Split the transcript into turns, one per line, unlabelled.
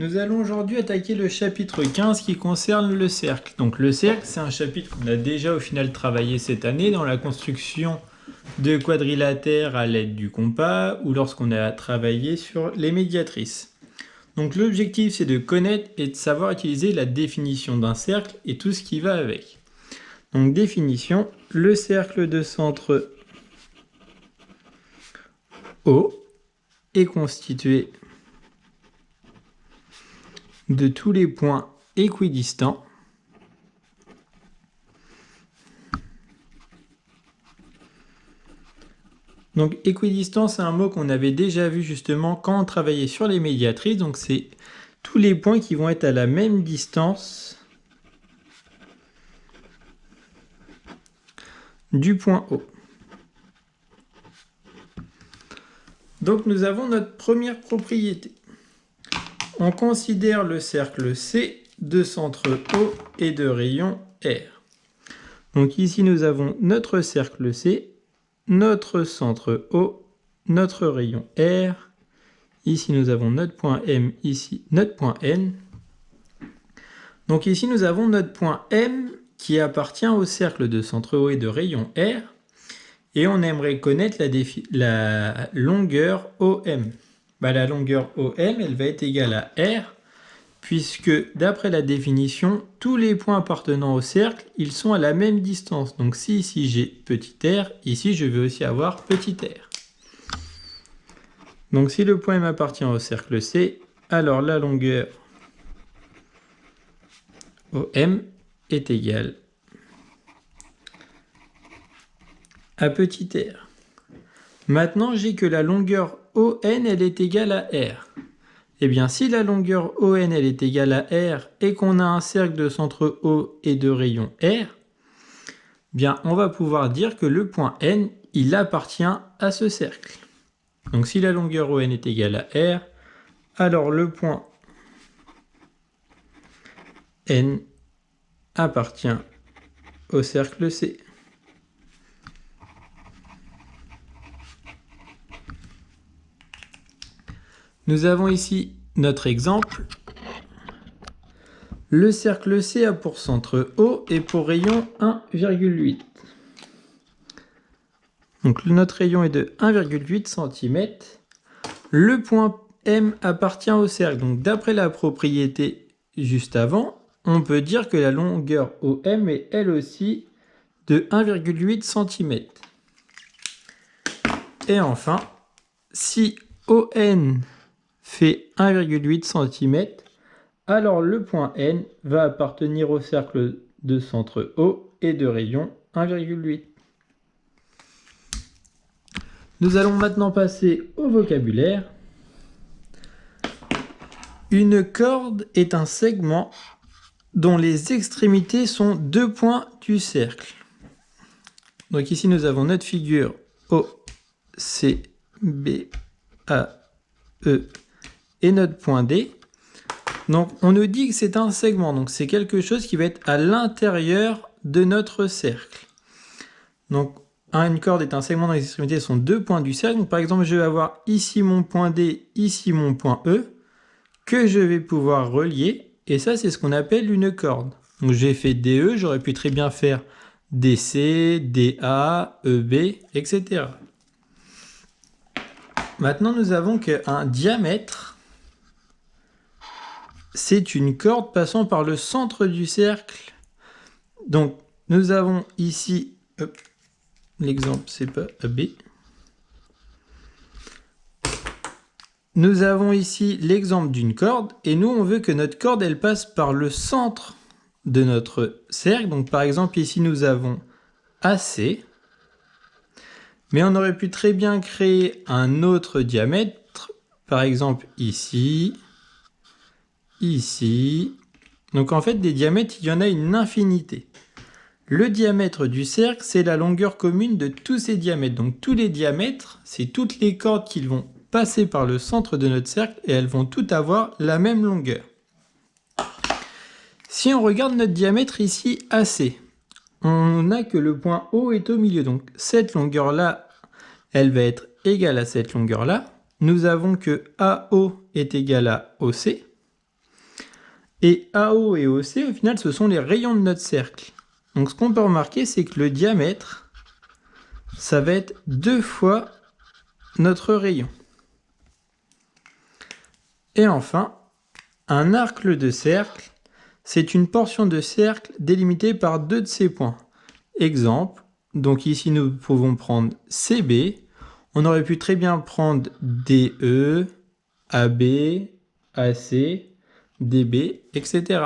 Nous allons aujourd'hui attaquer le chapitre 15 qui concerne le cercle. Donc le cercle, c'est un chapitre qu'on a déjà au final travaillé cette année dans la construction de quadrilatères à l'aide du compas ou lorsqu'on a travaillé sur les médiatrices. Donc l'objectif, c'est de connaître et de savoir utiliser la définition d'un cercle et tout ce qui va avec. Donc définition, le cercle de centre O est constitué de tous les points équidistants Donc équidistant, c'est un mot qu'on avait déjà vu justement quand on travaillait sur les médiatrices. Donc c'est tous les points qui vont être à la même distance du point O. Donc nous avons notre première propriété. On considère le cercle C de centre O et de rayon R. Donc ici nous avons notre cercle C, notre centre O, notre rayon R. Ici nous avons notre point M, ici notre point N. Donc ici nous avons notre point M qui appartient au cercle de centre O et de rayon R. Et on aimerait connaître la longueur OM. La longueur OM, elle va être égale à R, puisque d'après la définition, tous les points appartenant au cercle, ils sont à la même distance. Donc si ici j'ai petit r, ici je vais aussi avoir petit r. Donc si le point M appartient au cercle C, alors la longueur OM est égale à petit r. Maintenant, j'ai que la longueur ON, elle est égale à R. Eh bien, si la longueur ON, elle est égale à R et qu'on a un cercle de centre O et de rayon R, bien, on va pouvoir dire que le point N, il appartient à ce cercle. Donc, si la longueur ON est égale à R, alors le point N appartient au cercle C. Nous avons ici notre exemple. Le cercle C a pour centre O et pour rayon 1,8. Donc notre rayon est de 1,8 cm. Le point M appartient au cercle. Donc d'après la propriété juste avant, on peut dire que la longueur OM est elle aussi de 1,8 cm. Et enfin, si ON fait 1,8 cm, alors le point N va appartenir au cercle de centre O et de rayon 1,8. Nous allons maintenant passer au vocabulaire. Une corde est un segment dont les extrémités sont deux points du cercle. Donc ici nous avons notre figure O, C, B, A, E et notre point D. Donc on nous dit que c'est un segment, donc c'est quelque chose qui va être à l'intérieur de notre cercle. Donc une corde est un segment dont les extrémités sont deux points du cercle. Donc, par exemple, je vais avoir ici mon point D, ici mon point E, que je vais pouvoir relier. Et ça, c'est ce qu'on appelle une corde. Donc j'ai fait DE, j'aurais pu très bien faire DC, DA, EB, etc. Maintenant, nous avons qu'un diamètre, c'est une corde passant par le centre du cercle. Donc, nous avons ici, l'exemple, c'est pas AB. Nous avons ici l'exemple d'une corde, et nous, on veut que notre corde, elle passe par le centre de notre cercle. Donc, par exemple, ici, nous avons AC. Mais on aurait pu très bien créer un autre diamètre, par exemple ici, ici. Donc en fait, des diamètres, il y en a une infinité. Le diamètre du cercle, c'est la longueur commune de tous ces diamètres. Donc tous les diamètres, c'est toutes les cordes qui vont passer par le centre de notre cercle et elles vont toutes avoir la même longueur. Si on regarde notre diamètre ici, AC, on n'a que le point O est au milieu. Donc cette longueur-là, elle va être égale à cette longueur-là. Nous avons que AO est égal à OC. Et AO et OC, au final, ce sont les rayons de notre cercle. Donc ce qu'on peut remarquer, c'est que le diamètre, ça va être 2 fois notre rayon. Et enfin, un arc de cercle, c'est une portion de cercle délimitée par 2 de ses points. Exemple, donc ici nous pouvons prendre CB, on aurait pu très bien prendre DE, AB, AC, DB, etc.